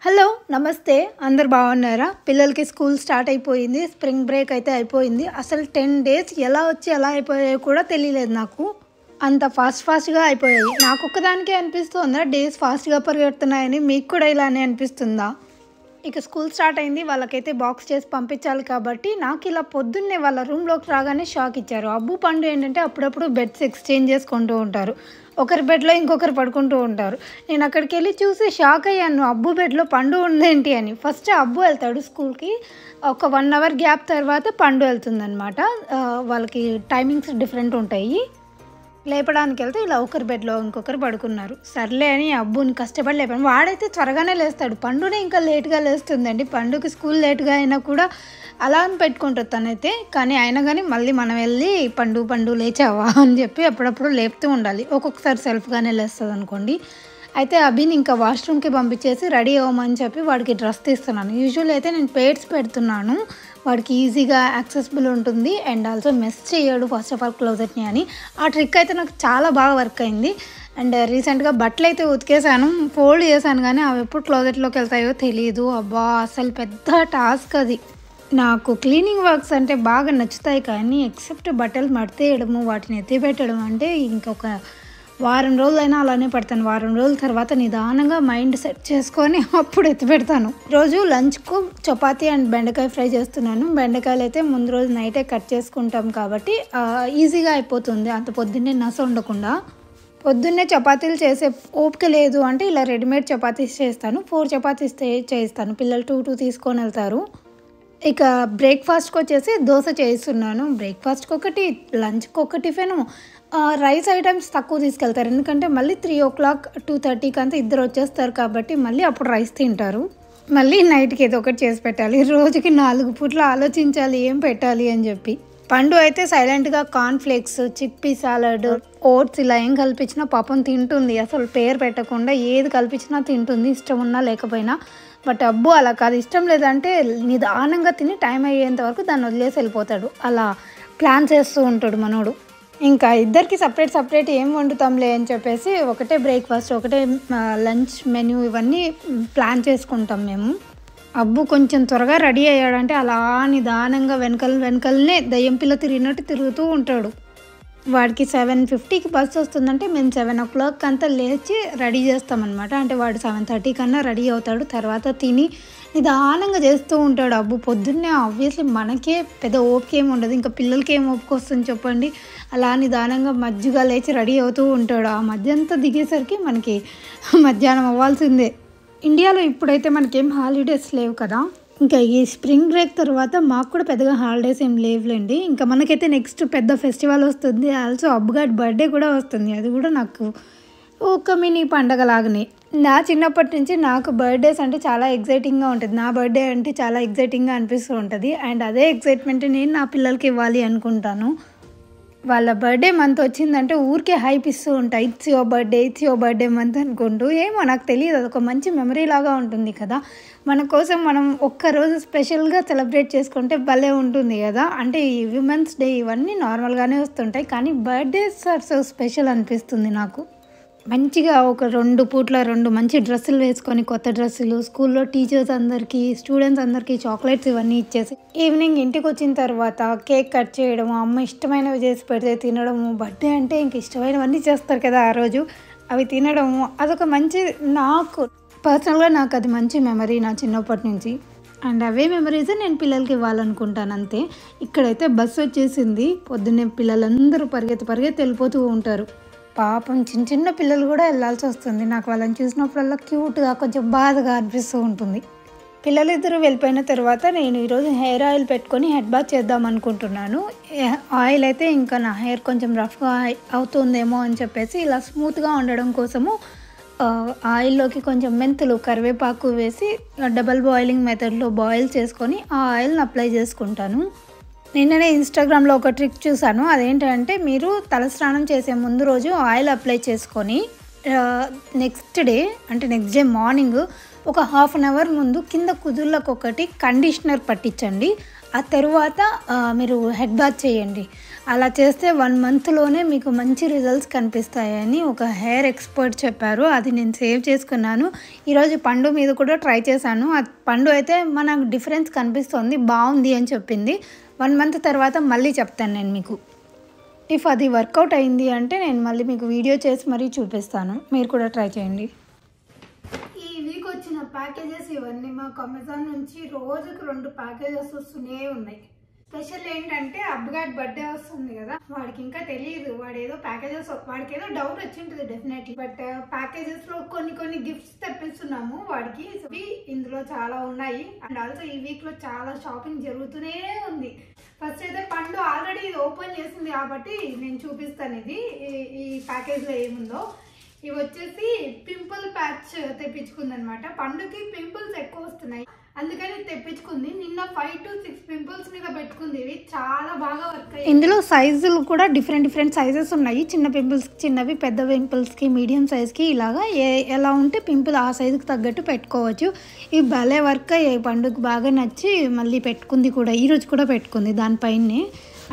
Hello నమస్తే అందరు బాగున్నారా? పిల్లలకి స్కూల్ స్టార్ట్ అయిపోయింది. స్ప్రింగ్ బ్రేక్ అయితే అయిపోయింది. అసలు 10 డేస్ ఎలా వచ్చి ఎలా అయిపోయాయో కూడా తెలియలేదు నాకు. అంత ఫాస్ట్గా అయిపోయాయి. నాకు ఒక్కదానికే అనిపిస్తుందా డేస్ ఫాస్ట్గా పరిగెడుతున్నాయని? మీకు కూడా ఇలానే అనిపిస్తుందా? ఇక స్కూల్ స్టార్ట్ అయింది. వాళ్ళకైతే బాక్స్ చేసి పంపించాలి కాబట్టి నాకు ఇలా పొద్దున్నే వాళ్ళ రూమ్లోకి రాగానే షాక్ ఇచ్చారు. అబ్బు పండు ఏంటంటే అప్పుడప్పుడు బెడ్స్ ఎక్స్చేంజ్ చేసుకుంటూ ఉంటారు. ఒకరి బెడ్లో ఇంకొకరు పడుకుంటూ ఉంటారు. నేను అక్కడికి వెళ్ళి చూసి షాక్ అయ్యాను, అబ్బు బెడ్లో పండు ఉందేంటి అని. ఫస్ట్ అబ్బు వెళ్తాడు స్కూల్కి, ఒక 1 అవర్ గ్యాప్ తర్వాత పండు వెళ్తుందనమాట. వాళ్ళకి టైమింగ్స్ డిఫరెంట్ ఉంటాయి. లేపడానికి వెళ్తే ఇలా ఒకరి బెడ్లో ఇంకొకరు పడుకున్నారు. సర్లే అని అబ్బుని కష్టపడి లేపాను. వాడైతే త్వరగానే లేస్తాడు. పండునే ఇంకా లేట్గా లేస్తుందండి. పండుకి స్కూల్ లేట్గా అయినా కూడా అలారం పెట్టుకుంటుంది తనైతే. కానీ అయినా కానీ మళ్ళీ మనం వెళ్ళి పండు లేచావా అని చెప్పి అప్పుడప్పుడు లేపుతూ ఉండాలి. ఒక్కొక్కసారి సెల్ఫ్గానే లేస్తుంది అనుకోండి. అయితే అభిని ఇంకా వాష్రూమ్కి పంపించేసి రెడీ అవ్వమని చెప్పి వాడికి డ్రెస్ తీస్తున్నాను. యూజువల్ అయితే నేను పేడ్స్ పెడుతున్నాను, వాడికి ఈజీగా యాక్సెసిబుల్ ఉంటుంది అండ్ ఆల్సో మెస్ చేయడు ఫస్ట్ ఆఫ్ ఆల్ క్లోజెట్ని అని. ఆ ట్రిక్ అయితే నాకు చాలా బాగా వర్క్ అయింది. అండ్ రీసెంట్గా బట్టలు అయితే ఉతికేసాను, ఫోల్డ్ చేశాను, కానీ అవి ఎప్పుడు క్లోజెట్లోకి వెళ్తాయో తెలియదు. అబ్బా అసలు పెద్ద టాస్క్ అది. నాకు క్లీనింగ్ వర్క్స్ అంటే బాగా నచ్చుతాయి, కానీ ఎక్సెప్ట్ బట్టలు మడతేయడము వాటిని ఎత్తిపెట్టడం అంటే ఇంకొక వారం రోజులైనా అలానే పెడతాను. వారం రోజుల తర్వాత నిదానంగా మైండ్ సెట్ చేసుకొని అప్పుడు ఎత్తి పెడతాను. రోజు లంచ్కు చపాతీ అండ్ బెండకాయ ఫ్రై చేస్తున్నాను. బెండకాయలు అయితే ముందు రోజు నైటే కట్ చేసుకుంటాం కాబట్టి ఈజీగా అయిపోతుంది, అంత పొద్దున్నే నస ఉండకుండా. పొద్దున్నే చపాతీలు చేసే ఓపిక లేదు అంటే ఇలా రెడీమేడ్ చపాతీస్ చేస్తాను. 4 చపాతీస్ చేయిస్తాను. పిల్లలు 2 తీసుకొని వెళ్తారు. ఇక బ్రేక్ఫాస్ట్కి వచ్చేసి దోశ చేస్తున్నాను. బ్రేక్ఫాస్ట్కి ఒకటి, లంచ్కి ఒక టిఫిను. రైస్ ఐటమ్స్ తక్కువ తీసుకెళ్తారు, ఎందుకంటే మళ్ళీ 3 o'clock 2:30కి అంతా ఇద్దరు వచ్చేస్తారు కాబట్టి మళ్ళీ అప్పుడు రైస్ తింటారు. మళ్ళీ నైట్కి ఏదో ఒకటి చేసి పెట్టాలి. రోజుకి 4 పూట్ల ఆలోచించాలి ఏం పెట్టాలి అని చెప్పి. పండు అయితే సైలెంట్గా కార్న్ఫ్లేక్స్, చిక్పీ సాలడ్, ఓట్స్ ఇలా ఏం కల్పించినా పాపం తింటుంది. అసలు పేరు పెట్టకుండా ఏది కల్పించినా తింటుంది, ఇష్టం ఉన్నా లేకపోయినా. బట్ అబ్బు అలా కాదు, ఇష్టం లేదంటే నిదానంగా తిని టైం అయ్యేంత వరకు దాన్ని వదిలేసి వెళ్ళిపోతాడు. అలా ప్లాన్ చేస్తూ ఉంటాడు మనోడు. ఇంకా ఇద్దరికి సపరేట్ ఏం వండుతాంలే అని చెప్పేసి ఒకటే బ్రేక్ఫాస్ట్, ఒకటే లంచ్ మెన్యూ ఇవన్నీ ప్లాన్ చేసుకుంటాం మేము. అబ్బు కొంచెం త్వరగా రెడీ అయ్యాడంటే అలా నిదానంగా వెనకలనే దయ్యం పిల్ల తిరిగినట్టు తిరుగుతూ ఉంటాడు. వాడికి 7:50కి బస్సు వస్తుందంటే మేము 7 o'clock అంతా లేచి రెడీ చేస్తామన్నమాట. అంటే వాడు 7:30 కన్నా రెడీ అవుతాడు. తర్వాత తిని నిదానంగా చేస్తూ ఉంటాడు అబ్బు. పొద్దున్నే ఆబ్వియస్లీ మనకే పెద్ద ఓపిక ఏమి ఉండదు, ఇంకా పిల్లలకి ఏం ఓపిక వస్తుంది చెప్పండి. అలా నిదానంగా మజ్జిగా లేచి రెడీ అవుతూ ఉంటాడు. ఆ మధ్య అంతా దిగేసరికి మనకి మధ్యాహ్నం అవ్వాల్సిందే. ఇండియాలో ఇప్పుడైతే మనకేం హాలిడేస్ లేవు కదా. ఇంకా ఈ స్ప్రింగ్ బ్రేక్ తర్వాత మాకు కూడా పెద్దగా హాలిడేస్ ఏం లేవులేండి. ఇంకా మనకైతే నెక్స్ట్ పెద్ద ఫెస్టివల్ వస్తుంది. ఆల్సో అబ్బుగాడి బర్త్డే కూడా వస్తుంది. అది కూడా నాకు ఒక మినీ పండగ లాగానే. నా చిన్నప్పటి నుంచి నాకు బర్త్డేస్ అంటే చాలా ఎగ్జైటింగ్గా ఉంటుంది. నా బర్త్డే అంటే చాలా ఎగ్జైటింగ్గా అనిపిస్తూ ఉంటుంది. అండ్ అదే ఎగ్జైట్మెంట్ నేను నా పిల్లలకి ఇవ్వాలి అనుకుంటాను. వాళ్ళ బర్త్డే మంత్ వచ్చిందంటే ఊరికే హైప్ ఇస్తూ ఉంటాయి, ఇట్స్ యువర్ బర్త్డే మంత్ అనుకుంటూ. ఏమో నాకు తెలియదు, అదొక మంచి మెమరీ లాగా ఉంటుంది కదా. మన కోసం మనం ఒక్కరోజు స్పెషల్గా సెలబ్రేట్ చేసుకుంటే భలే ఉంటుంది కదా. అంటే ఈ విమెన్స్ డే ఇవన్నీ నార్మల్గానే వస్తుంటాయి, కానీ బర్త్డేస్ ఆర్ సో స్పెషల్ అనిపిస్తుంది నాకు. మంచిగా ఒక 2 పూట్ల 2 మంచి డ్రెస్సులు వేసుకొని, కొత్త డ్రెస్సులు, స్కూల్లో టీచర్స్ అందరికీ, స్టూడెంట్స్ అందరికీ చాక్లెట్స్ ఇవన్నీ ఇచ్చేసి ఈవినింగ్ ఇంటికి వచ్చిన తర్వాత కేక్ కట్ చేయడము, అమ్మ ఇష్టమైనవి చేసి పెడితే తినడము. బర్త్డే అంటే ఇంక ఇష్టమైనవన్నీ చేస్తారు కదా ఆ రోజు, అవి తినడము అదొక మంచి, నాకు పర్సనల్గా నాకు అది మంచి మెమరీ నా చిన్నప్పటి నుంచి. అండ్ అవే మెమరీస్ నేను పిల్లలకి ఇవ్వాలనుకుంటాను అంతే. ఇక్కడైతే బస్సు వచ్చేసింది. పొద్దున్నే పిల్లలందరూ పరిగెత్తి వెళ్ళిపోతూ ఉంటారు. పాపం చిన్న పిల్లలు కూడా వెళ్ళాల్సి వస్తుంది. నాకు వాళ్ళని చూసినప్పుడల్లా క్యూట్గా కొంచెం బాధగా అనిపిస్తూ ఉంటుంది. పిల్లలిద్దరూ వెళ్ళిపోయిన తర్వాత నేను ఈరోజు హెయిర్ ఆయిల్ పెట్టుకొని హెడ్ బాత్ చేద్దాం అనుకుంటున్నాను. ఆయిల్ అయితే ఇంకా నా హెయిర్ కొంచెం రఫ్గా అవుతుందేమో అని చెప్పేసి ఇలా స్మూత్గా ఉండడం కోసము ఆయిల్లోకి కొంచెం మెంతులు, కరివేపాకు వేసి డబల్ బాయిలింగ్ మెథడ్లో బాయిల్ చేసుకొని ఆ ఆయిల్ని అప్లై చేసుకుంటాను. నిన్ననే ఇన్స్టాగ్రామ్లో ఒక ట్రిక్ చూసాను. అదేంటంటే మీరు తలస్నానం చేసే ముందు రోజు ఆయిల్ అప్లై చేసుకొని నెక్స్ట్ డే అంటే నెక్స్ట్ డే మార్నింగ్ ఒక హాఫ్ అన్ అవర్ ముందు కింద కుదుళ్ళకు ఒకటి కండిషనర్ పట్టించండి. ఆ తర్వాత మీరు హెడ్ బాత్ చేయండి. అలా చేస్తే 1 మంత్లోనే మీకు మంచి రిజల్ట్స్ కనిపిస్తాయని ఒక హెయిర్ ఎక్స్పర్ట్ చెప్పారు. అది నేను సేవ్ చేసుకున్నాను. ఈరోజు పండు మీద కూడా ట్రై చేశాను. ఆ పండు అయితే మనకు డిఫరెన్స్ కనిపిస్తుంది, బాగుంది అని చెప్పింది. 1 మంత్ తర్వాత మళ్ళీ చెప్తాను నేను మీకు. ఇఫ్ అది వర్కౌట్ అయింది అంటే నేను మళ్ళీ మీకు వీడియో చేసి మరీ చూపిస్తాను. మీరు కూడా ట్రై చేయండి. ఈ వీక్ వచ్చిన ప్యాకేజెస్ ఇవన్నీ మాకు అమెజాన్ నుంచి రోజుకు 2 ప్యాకేజెస్ వస్తూనే ఉన్నాయి. స్పెషల్ ఏంటంటే అబ్బాయి బర్త్డే వస్తుంది కదా, వాడికి ఇంకా తెలియదు. వాడు ఏదో ప్యాకేజెస్, వాడికి ఏదో డౌట్ వచ్చింటుంది డెఫినెట్లీ. బట్ ప్యాకేజెస్ లో కొన్ని గిఫ్ట్స్ తెప్పిస్తున్నాము వాడికి. ఇందులో చాలా ఉన్నాయి. అండ్ ఆల్సో ఈ వీక్ లో చాలా షాపింగ్ జరుగుతూనే ఉంది. ఫస్ట్ అయితే పండు ఆల్రెడీ ఇది ఓపెన్ చేసింది కాబట్టి నేను చూపిస్తాను ఇది ఈ ప్యాకేజ్ లో ఏముందో. ఇవి వచ్చేసి పింపుల్ ప్యాచ్ తెప్పించుకుంది అనమాట. పండుకి పింపుల్స్ ఎక్కువ వస్తున్నాయి, అందుకని తెప్పించుకుంది. నిన్న 5 to 6 పింపుల్స్ మీద పెట్టుకుంది. ఇవి చాలా బాగా వర్క్ అయ్యాయి. ఇందులో సైజులు కూడా డిఫరెంట్ సైజెస్ ఉన్నాయి. చిన్న పింపుల్స్ చిన్నవి, పెద్ద పింపుల్స్కి మీడియం సైజ్కి ఇలాగా ఎలా ఉంటే పింపుల్ ఆ సైజుకి తగ్గట్టు పెట్టుకోవచ్చు. ఇవి భలే వర్క్ అయ్యాయి. పండుగ బాగా నచ్చి మళ్ళీ పెట్టుకుంది కూడా. ఈరోజు కూడా పెట్టుకుంది దానిపైనే.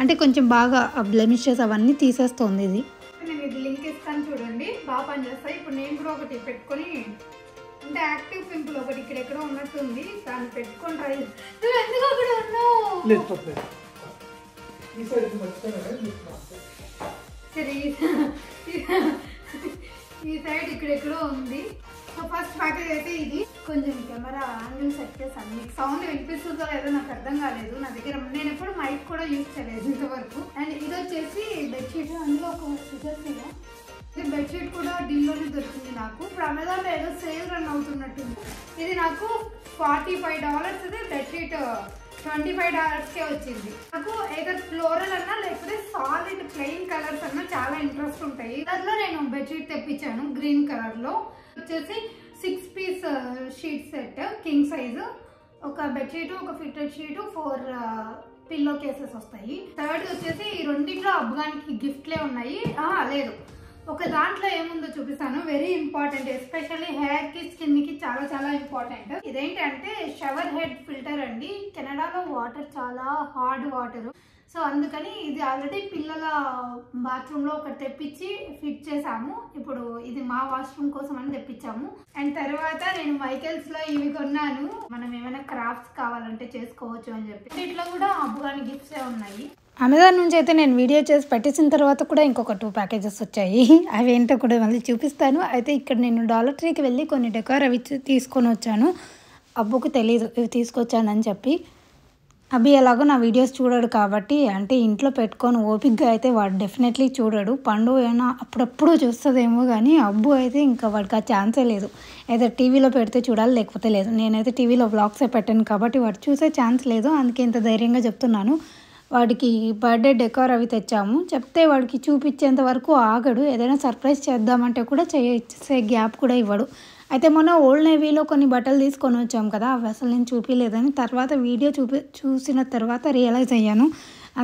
అంటే కొంచెం బాగా బ్లెమిషెస్ అవన్నీ తీసేస్తుంది ఇది. నేను ఇది లింక్ ఇస్తాను చూడండి, బాగా పనిచేస్తాయి. ఇప్పుడు నేను కూడా ఒకటి పెట్టుకొని, అంటే యాక్టివ్ పింపుల్ ఒకటి ఇక్కడ ఎక్కడో ఉన్నట్టుంది, దాన్ని పెట్టుకొని ట్రై. నువ్వు ఎందుకు అక్కడ ఉన్నావు? సరే ఈ సైడ్ ఇక్కడ ఎక్కడో ఉంది. సో ఫస్ట్ ప్యాకేజ్ అయితే ఇది. కొంచెం కెమెరా యాంగిల్ సెట్ చేశాను. మీకు సౌండ్ వినిపిస్తుందో లేదో నాకు అర్థం కాలేదు. నా దగ్గర నేను ఎప్పుడు మైక్ కూడా యూజ్ చేయలేదు ఇంతవరకు. అండ్ ఇది వచ్చేసి బెడ్షీట్. అందులో ఒక సిజర్స్ ఇది బెడ్షీట్ కూడా డీల్లోనే దొరికింది నాకు. ఇప్పుడు అమెజాన్లో ఏదో సేల్ రన్ అవుతున్నట్టుంది. ఇది నాకు $45 ఇది. బెడ్షీట్ $25కే వచ్చింది. నాకు ఏదో ఫ్లోరల్ అన్నా లేకపోతే సాలిడ్ ప్లెయిన్ కలర్స్ అన్నా చాలా ఇంట్రెస్ట్ ఉంటాయి. దాంట్లో నేను బెడ్షీట్ తెప్పించాను గ్రీన్ కలర్ లో. వచ్చేసి 6 piece sheet set, king size. ఒక బెడ్షీట్, ఒక ఫిట్టెడ్ షీట్, 4 పిల్లో కేసెస్ వస్తాయి. థర్డ్ వచ్చేసి ఈ రెండింటిలో అబ్బాయికి గిఫ్ట్లే ఉన్నాయి. లేదు, ఒక దాంట్లో ఏముందో చూపిస్తాను. వెరీ ఇంపార్టెంట్, ఎస్పెషల్లీ హెయిర్ కి, స్కిన్ కి చాలా ఇంపార్టెంట్. ఇదేంటంటే షవర్ హెడ్ ఫిల్టర్ అండి. కెనడాలో వాటర్ చాలా హార్డ్ వాటర్, సో అందుకని ఇది ఆల్రెడీ పిల్లల బాత్రూమ్ లో ఒకటి తెప్పించి ఫిట్ చేసాము. ఇప్పుడు ఇది మా వాష్రూమ్ కోసం అని తెప్పించాము. అండ్ తర్వాత నేను మైకెల్స్ లో ఇవి కొన్నాను. మనం ఏమైనా క్రాఫ్ట్స్ కావాలంటే చేసుకోవచ్చు అని చెప్పి. ఇట్లా కూడా అబ్బుగాని గిఫ్ట్స్ ఉన్నాయి. అమెజాన్ నుంచి అయితే నేను వీడియో చేసి పెట్టేసిన తర్వాత కూడా ఇంకొక 2 ప్యాకేజెస్ వచ్చాయి. అవి ఏంటో కూడా మళ్ళీ చూపిస్తాను. అయితే ఇక్కడ నేను డాలర్ ట్రీకి వెళ్ళి కొన్ని డెకార్ అవి తీసుకొని వచ్చాను. అబ్బుకు తెలీదు ఇవి తీసుకొచ్చానని చెప్పి. అబ్బి ఎలాగో నా వీడియోస్ చూడడు కాబట్టి, అంటే ఇంట్లో పెట్టుకొని ఓపిక్గా అయితే వాడు డెఫినెట్లీ చూడడు. పండు ఏమైనా అప్పుడప్పుడు చూస్తుందేమో కానీ అబ్బు అయితే ఇంకా వాడికి ఆ ఛాన్సే లేదు. ఏదో టీవీలో పెడితే చూడాలి, లేకపోతే లేదు. నేనైతే టీవీలో వ్లాగ్సే పెట్టాను కాబట్టి వాడు చూసే ఛాన్స్ లేదు. అందుకే ఇంత ధైర్యంగా చెప్తున్నాను. వాడికి బర్త్డే డెకార్ అవి తెచ్చాము. చెప్తే వాడికి చూపించేంత వరకు ఆగడు. ఏదైనా సర్ప్రైజ్ చేద్దామంటే కూడా చేసే గ్యాప్ కూడా ఇవ్వడు. అయితే మొన్న ఓల్డ్ నేవీలో కొన్ని బట్టలు తీసుకొని వచ్చాము కదా, అవి అసలు నేను చూపించలేదని తర్వాత వీడియో చూసిన తర్వాత రియలైజ్ అయ్యాను.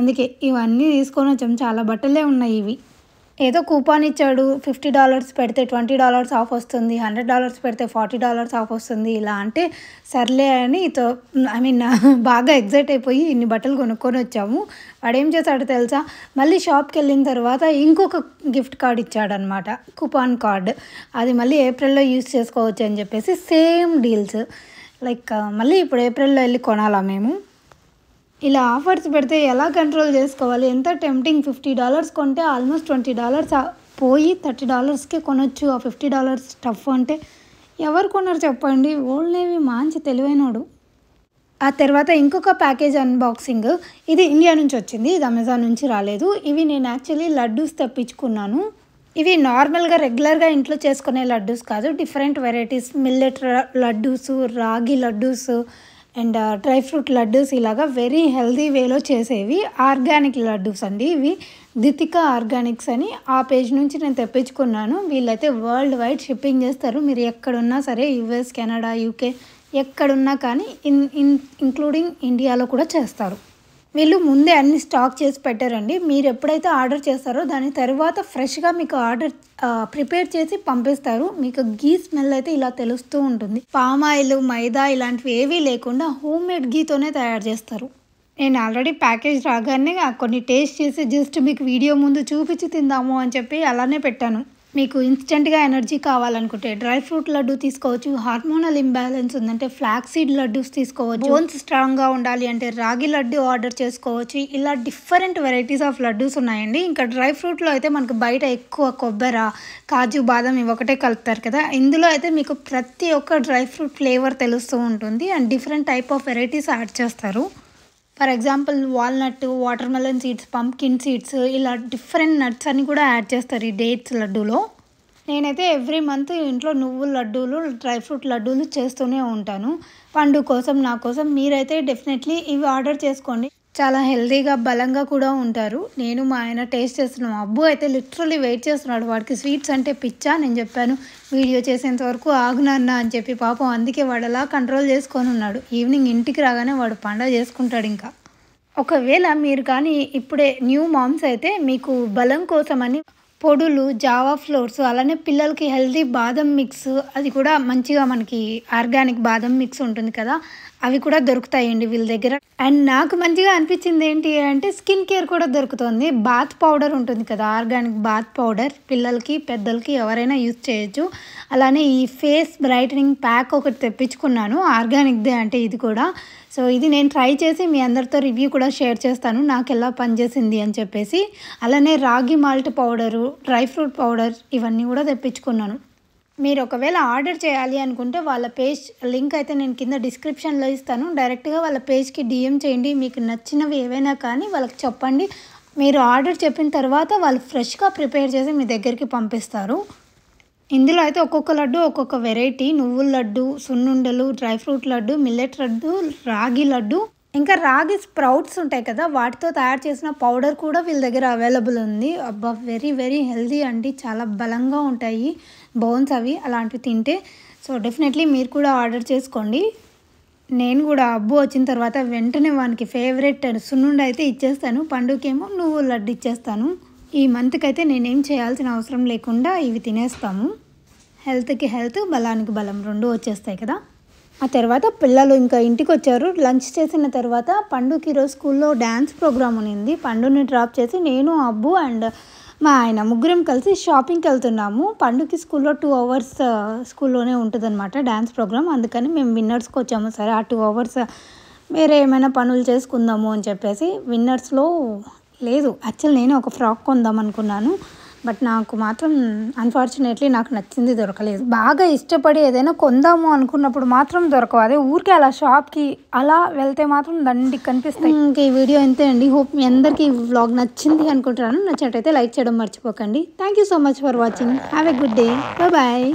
అందుకే ఇవన్నీ తీసుకొని వచ్చాము. చాలా బట్టలే ఉన్నాయి ఇవి. ఏదో కూపాన్ ఇచ్చాడు, $50 పెడితే $20 ఆఫ్ వస్తుంది, $100 పెడితే $40 ఆఫ్ వస్తుంది. ఇలా అంటే సర్లే అని బాగా ఎగ్జైట్ అయిపోయి ఇన్ని బట్టలు కొనుక్కొని వచ్చాము. వాడు ఏం చేశాడు తెలుసా, మళ్ళీ షాప్కి వెళ్ళిన తర్వాత ఇంకొక గిఫ్ట్ కార్డ్ ఇచ్చాడనమాట, కూపాన్ కార్డ్. అది మళ్ళీ ఏప్రిల్లో యూజ్ చేసుకోవచ్చు అని చెప్పేసి సేమ్ డీల్స్. లైక్ మళ్ళీ ఇప్పుడు ఏప్రిల్లో వెళ్ళి కొనాలా మేము. ఇలా ఆఫర్స్ పెడితే ఎలా కంట్రోల్ చేసుకోవాలి? ఎంత టెంప్టింగ్. $50 కొంటే ఆల్మోస్ట్ $20 పోయి $30కే కొనొచ్చు. ఆ $50 స్టఫ్ అంటే ఎవరు కొన్నారు చెప్పండి? ఓల్డ్ నేవీ మంచి తెలివైనడు. ఆ తర్వాత ఇంకొక ప్యాకేజ్ అన్బాక్సింగ్. ఇది ఇండియా నుంచి వచ్చింది, ఇది అమెజాన్ నుంచి రాలేదు. ఇవి నేను యాక్చువల్లీ లడ్డూస్ తెప్పించుకున్నాను. ఇవి నార్మల్గా రెగ్యులర్గా ఇంట్లో చేసుకునే లడ్డూస్ కాదు, different varieties. Millet laddoos, ragi laddoos and dry fruit laddoos, ఇలాగా వెరీ హెల్తీ వేలో చేసేవి. ఆర్గానిక్ లడ్డూస్ అండి ఇవి. దితికా ఆర్గానిక్స్ అని ఆ పేజ్ నుంచి నేను తెప్పించుకున్నాను. వీళ్ళైతే వరల్డ్ వైడ్ షిప్పింగ్ చేస్తారు. మీరు ఎక్కడున్నా సరే, యూఎస్, కెనడా, యూకే ఎక్కడున్నా కానీ ఇంక్లూడింగ్ ఇండియాలో కూడా చేస్తారు. వీళ్ళు ముందే అన్ని స్టాక్ చేసి పెట్టారండి. మీరు ఎప్పుడైతే ఆర్డర్ చేస్తారో దాని తర్వాత ఫ్రెష్గా మీకు ఆర్డర్ ప్రిపేర్ చేసి పంపిస్తారు. మీకు గీ స్మెల్ అయితే ఇలా తెలుస్తూ ఉంటుంది. పామ్ ఆయిల్, మైదా ఇలాంటివి ఏవీ లేకుండా హోమ్ మేడ్ గీతోనే తయారు చేస్తారు. నేను ఆల్రెడీ ప్యాకేజ్ రాగానే కొన్ని టేస్ట్ చేసి జస్ట్ మీకు వీడియో ముందు చూపించి తిందాము అని చెప్పి అలానే పెట్టాను. మీకు ఇన్స్టెంట్గా ఎనర్జీ కావాలనుకుంటే డ్రై ఫ్రూట్ లడ్డు తీసుకోవచ్చు. హార్మోనల్ ఇంబ్యాలెన్స్ ఉందంటే ఫ్లాక్స్ సీడ్ లడ్డూస్ తీసుకోవచ్చు. బోన్స్ స్ట్రాంగ్గా ఉండాలి అంటే రాగి లడ్డు ఆర్డర్ చేసుకోవచ్చు. ఇలా డిఫరెంట్ వెరైటీస్ ఆఫ్ లడ్డూస్ ఉన్నాయండి. ఇంకా డ్రై ఫ్రూట్లో అయితే మనకు బయట ఎక్కువ కొబ్బరి, కాజు, బాదం ఇవి ఒకటే కలుపుతారు కదా. ఇందులో అయితే మీకు ప్రతి ఒక్క డ్రై ఫ్రూట్ ఫ్లేవర్ తెలుస్తూ ఉంటుంది and different type of varieties add చేస్తారు. For example walnut, water melon seeds, pumpkin seeds ఇలా డిఫరెంట్ నట్స్ అన్ని కూడా యాడ్ చేస్తారు ఈ డేట్స్ లడ్డూలో. నేనైతే ఎవ్రీ మంత్ ఇంట్లో నువ్వుల లడ్డూలు, డ్రై ఫ్రూట్ లడ్డూలు చేస్తూనే ఉంటాను. పండు కోసం, నా కోసం మీరైతే డెఫినెట్లీ ఇవి ఆర్డర్ చేసుకోండి. చాలా హెల్తీగా, బలంగా కూడా ఉంటారు. నేను మా ఆయన టేస్ట్ చేస్తున్నాం. అబ్బు అయితే లిటరల్లీ వెయిట్ చేస్తున్నాడు. వాడికి స్వీట్స్ అంటే పిచ్చా. నేను చెప్పాను వీడియో చేసేంత వరకు ఆగునన్నా అని చెప్పి. పాపం అందుకే వాడు అలా కంట్రోల్ చేసుకొని ఉన్నాడు. ఈవినింగ్ ఇంటికి రాగానే వాడు పండగ చేసుకుంటాడు. ఇంకా ఒకవేళ మీరు కానీ ఇప్పుడే న్యూ మామ్స్ అయితే మీకు బలం కోసమని పొడులు, జావా ఫ్లోర్స్, అలానే పిల్లలకి హెల్తీ బాదం మిక్స్, అది కూడా మంచిగా మనకి ఆర్గానిక్ బాదం మిక్స్ ఉంటుంది కదా, అవి కూడా దొరుకుతాయండి వీళ్ళ దగ్గర. అండ్ నాకు మంచిగా అనిపించింది ఏంటి అంటే స్కిన్ కేర్ కూడా దొరుకుతుంది. బాత్ పౌడర్ ఉంటుంది కదా, ఆర్గానిక్ బాత్ పౌడర్ పిల్లలకి, పెద్దలకి ఎవరైనా యూజ్ చేయొచ్చు. అలానే ఈ ఫేస్ బ్రైటనింగ్ ప్యాక్ ఒకటి తెప్పించుకున్నాను, ఆర్గానిక్దే అంటే ఇది కూడా. సో ఇది నేను ట్రై చేసి మీ అందరితో రివ్యూ కూడా షేర్ చేస్తాను నాకు ఎలా పనిచేసింది అని చెప్పేసి. అలానే రాగి malt powder, dry fruit powder ఇవన్నీ కూడా తెప్పించుకున్నాను. మీరు ఒకవేళ ఆర్డర్ చేయాలి అనుకుంటే వాళ్ళ పేజ్ లింక్ అయితే నేను కింద డిస్క్రిప్షన్లో ఇస్తాను. డైరెక్ట్గా వాళ్ళ పేజ్కి డిఎం చేయండి. మీకు నచ్చినవి ఏవైనా కానీ వాళ్ళకి చెప్పండి. మీరు ఆర్డర్ చెప్పిన తర్వాత వాళ్ళు ఫ్రెష్గా ప్రిపేర్ చేసి మీ దగ్గరికి పంపిస్తారు. ఇందులో అయితే ఒక్కొక్క లడ్డు ఒక్కొక్క వెరైటీ. నువ్వుల లడ్డు, సున్నుండలు, dry fruit laddu, millet laddu, రాగి లడ్డు, ఇంకా రాగి స్ప్రౌట్స్ ఉంటాయి కదా వాటితో తయారు చేసిన పౌడర్ కూడా వీళ్ళ దగ్గర అవైలబుల్ ఉంది. అబ్బా వెరీ వెరీ హెల్తీ అండి, చాలా బలంగా ఉంటాయి బోన్స్ అవి అలాంటివి తింటే. సో డెఫినెట్లీ మీరు కూడా ఆర్డర్ చేసుకోండి. నేను కూడా అబ్బు వచ్చిన తర్వాత వెంటనే వానికి ఫేవరెట్ సున్నుండ అయితే ఇచ్చేస్తాను, పండుగకేమో నువ్వుల లడ్డు ఇచ్చేస్తాను. ఈ మంత్కి అయితే నేనేం చేయాల్సిన అవసరం లేకుండా ఇవి తినేస్తాము. హెల్త్కి హెల్త్, బలానికి బలం రెండు వచ్చేస్తాయి కదా. ఆ తర్వాత పిల్లలు ఇంకా ఇంటికి వచ్చారు. లంచ్ చేసిన తర్వాత పండుకి ఈరోజు స్కూల్లో డ్యాన్స్ ప్రోగ్రామ్ ఉంది. పండుని డ్రాప్ చేసి నేను, అబ్బు అండ్ మా ఆయన ముగ్గురం కలిసి షాపింగ్కి వెళ్తున్నాము. పండుకి స్కూల్లో 2 hours స్కూల్లోనే ఉంటుంది అనమాట డ్యాన్స్ ప్రోగ్రామ్. అందుకని మేము విన్నర్స్కి వచ్చాము. సరే ఆ 2 hours వేరే ఏమైనా పనులు చేసుకుందాము అని చెప్పేసి. విన్నర్స్లో లేదు, యాక్చువల్ నేను ఒక ఫ్రాక్ కొందాం అనుకున్నాను, బట్ నాకు మాత్రం అన్ఫార్చునేట్లీ నాకు నచ్చింది దొరకలేదు. బాగా ఇష్టపడి ఏదైనా కొందాము అనుకున్నప్పుడు మాత్రం దొరకవు. అదే ఊరికే అలా షాప్కి అలా వెళ్తే మాత్రం దండికి కనిపిస్తాయి. ఇంకా ఈ వీడియో అంతే అండి. హోప్ మీ అందరికీ ఈ వ్లాగ్ నచ్చింది అనుకుంటున్నాను. నచ్చినట్టయితే లైక్ చేయడం మర్చిపోకండి. Thank you so much for watching. Have a good day. Bye.